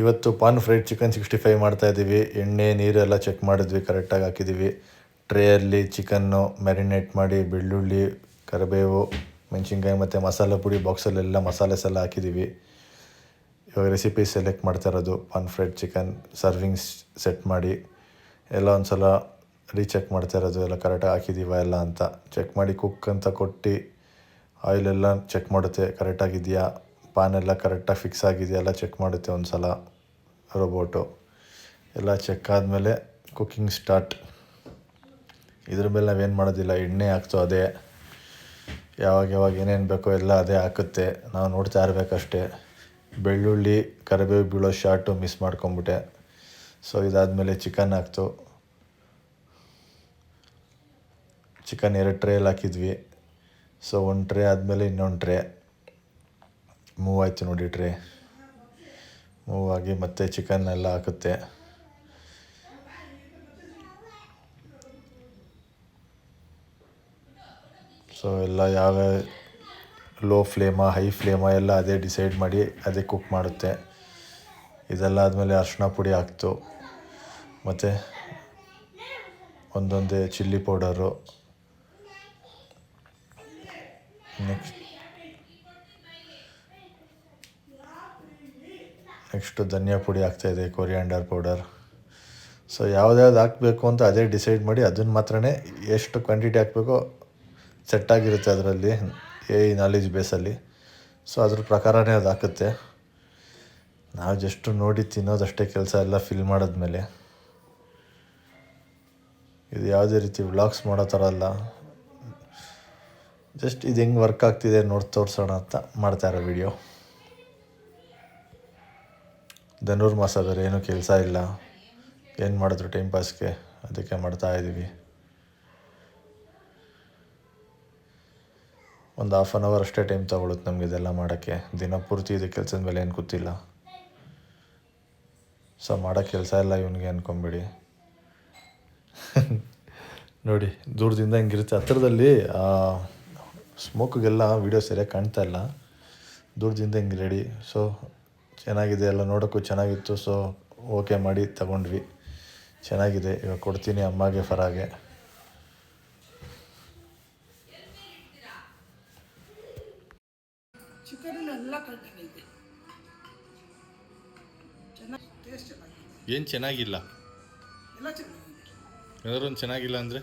ಇವತ್ತು PAN fried chicken 65 ಮಾಡ್ತಾಯಿದ್ದೀವಿ. ಎಣ್ಣೆ ನೀರೆಲ್ಲ ಚೆಕ್ ಮಾಡಿದ್ವಿ, ಕರೆಕ್ಟಾಗಿ ಹಾಕಿದ್ದೀವಿ. ಟ್ರೇಯಲ್ಲಿ ಚಿಕನ್ನು ಮ್ಯಾರಿನೇಟ್ ಮಾಡಿ ಬೆಳ್ಳುಳ್ಳಿ, ಕರಿಬೇವು, ಮೆಣಸಿನ್ಕಾಯಿ ಮತ್ತು ಮಸಾಲೆ ಪುಡಿ ಬಾಕ್ಸಲ್ಲೆಲ್ಲ ಮಸಾಲೆಸ್ ಎಲ್ಲ ಹಾಕಿದ್ದೀವಿ. ಇವಾಗ ರೆಸಿಪಿ ಸೆಲೆಕ್ಟ್ ಮಾಡ್ತಾ ಇರೋದು PAN fried chicken. Servings set ಮಾಡಿ ಎಲ್ಲ ಒಂದು ಸಲ ರೀಚೆಕ್ ಮಾಡ್ತಾ ಇರೋದು, ಎಲ್ಲ ಕರೆಕ್ಟಾಗಿ ಹಾಕಿದ್ದೀವ ಎಲ್ಲ ಅಂತ ಚೆಕ್ ಮಾಡಿ. ಕುಕ್ ಅಂತ ಕೊಟ್ಟು ಆಯಿಲೆಲ್ಲ ಚೆಕ್ ಮಾಡುತ್ತೆ ಕರೆಕ್ಟಾಗಿದೆಯಾ, ಪಾನೆಲ್ಲ ಕರೆಕ್ಟಾಗಿ ಫಿಕ್ಸ್ ಆಗಿದೆಯಾ ಎಲ್ಲ ಚೆಕ್ ಮಾಡುತ್ತೆ ಒಂದು ಸಲ ರೋಬೋಟು. ಎಲ್ಲ ಚೆಕ್ ಆದಮೇಲೆ ಕುಕ್ಕಿಂಗ್ ಸ್ಟಾರ್ಟ್. ಇದ್ರ ಮೇಲೆ ನಾವೇನು ಮಾಡೋದಿಲ್ಲ, ಎಣ್ಣೆ ಹಾಕ್ತು ಅದೇ, ಯಾವಾಗ ಏನೇನು ಬೇಕೋ ಎಲ್ಲ ಅದೇ ಹಾಕುತ್ತೆ, ನಾವು ನೋಡ್ತಾ ಇರಬೇಕಷ್ಟೇ. ಬೆಳ್ಳುಳ್ಳಿ ಕರಿಬೇವು ಬೀಳೋ ಶಾರ್ಟು ಮಿಸ್ ಮಾಡ್ಕೊಂಬಿಟ್ಟೆ. ಸೊ ಇದಾದಮೇಲೆ ಚಿಕನ್ ಹಾಕ್ತು. ಚಿಕನ್ 2 ಟ್ರೇಯಲ್ಲಿ ಹಾಕಿದ್ವಿ. ಸೊ ಒಂದು ಟ್ರೇ ಆದಮೇಲೆ ಇನ್ನೊಂದು ಟ್ರೇ ಮೂವ್ ಆಯಿತು ನೋಡಿ. ಟ್ರೇ ಮೂವ್ ಆಗಿ ಮತ್ತೆ ಚಿಕನ್ ಎಲ್ಲ ಹಾಕುತ್ತೆ. ಸೊ ಎಲ್ಲ ಯಾವ ಲೋ ಫ್ಲೇಮಾ ಹೈ ಫ್ಲೇಮಾ ಎಲ್ಲ ಅದೇ ಡಿಸೈಡ್ ಮಾಡಿ ಅದೇ ಕುಕ್ ಮಾಡುತ್ತೆ. ಇದೆಲ್ಲ ಆದಮೇಲೆ ಅರಿಶಿನ ಪುಡಿ ಹಾಕ್ತು, ಮತ್ತು ಒಂದೊಂದೇ ಚಿಲ್ಲಿ ಪೌಡರು, ನೆಕ್ಸ್ಟು ಧನಿಯಾ ಪುಡಿ ಹಾಕ್ತಾಯಿದೆ, ಕೊರಿಯಾಂಡರ್ ಪೌಡರ್. ಸೊ ಯಾವ್ದು ಹಾಕಬೇಕು ಅಂತ ಅದೇ ಡಿಸೈಡ್ ಮಾಡಿ ಅದನ್ನು ಮಾತ್ರನೇ ಎಷ್ಟು ಕ್ವಾಂಟಿಟಿ ಹಾಕಬೇಕೋ ಸೆಟ್ಟಾಗಿರುತ್ತೆ ಅದರಲ್ಲಿ ನಾಲೆಜ್ ಬೇಸಲ್ಲಿ. ಸೊ ಅದ್ರ ಪ್ರಕಾರನೇ ಅದು ಹಾಕುತ್ತೆ. ನಾವು ಜಸ್ಟು ನೋಡಿ ತಿನ್ನೋದಷ್ಟೇ ಕೆಲಸ, ಎಲ್ಲ ಫಿಲ್ ಮಾಡಿದ್ಮೇಲೆ. ಇದು ಯಾವುದೇ ರೀತಿ ವ್ಲಾಗ್ಸ್ ಮಾಡೋ ಥರ ಅಲ್ಲ, ಜಸ್ಟ್ ಇದು ಹೆಂಗೆ ವರ್ಕ್ ಆಗ್ತಿದೆ ನೋಡಿ ತೋರಿಸೋಣ ಅಂತ ಮಾಡ್ತಾಯಿರೋ ವಿಡಿಯೋ. ಧನುರ್ಮಾಸ ಬೇರೆ ಏನೂ ಕೆಲಸ ಇಲ್ಲ, ಏನು ಮಾಡಿದ್ರು ಟೈಮ್ ಪಾಸ್ಗೆ, ಅದಕ್ಕೆ ಮಾಡ್ತಾಯಿದ್ದೀವಿ. ಒಂದು 1/2 hour ಅಷ್ಟೇ ಟೈಮ್ ತೊಗೊಳುತ್ತೆ ನಮಗೆ ಇದೆಲ್ಲ ಮಾಡೋಕ್ಕೆ. ದಿನ ಪೂರ್ತಿ ಇದು ಕೆಲಸದ ಮೇಲೆ ಏನು ಗೊತ್ತಿಲ್ಲ. ಸೊ ಮಾಡೋ ಕೆಲಸ ಎಲ್ಲ ಇವನಿಗೆ ಅಂದ್ಕೊಂಬಿಡಿ. ನೋಡಿ ದೂರದಿಂದ ಹಿಂಗಿರುತ್ತೆ, ಹತ್ರದಲ್ಲಿ ಸ್ಮೋಕಿಗೆಲ್ಲ ವೀಡಿಯೋ ಸರಿಯಾಗಿ ಕಾಣ್ತಾ ಇಲ್ಲ, ದೂರದಿಂದ ಹಿಂಗೆ ರೆಡಿ. ಸೊ ಚೆನ್ನಾಗಿದೆ, ಎಲ್ಲ ನೋಡೋಕ್ಕೂ ಚೆನ್ನಾಗಿತ್ತು. ಸೊ ಓಕೆ ಮಾಡಿ ತಗೊಂಡ್ವಿ, ಚೆನ್ನಾಗಿದೆ. ಇವಾಗ ಕೊಡ್ತೀನಿ ಅಮ್ಮಗೆ, ಫರಾಗೆ. ಏನು ಚೆನ್ನಾಗಿಲ್ಲ? ಏನಾದ್ರು ಒಂದು ಚೆನ್ನಾಗಿಲ್ಲ ಅಂದರೆ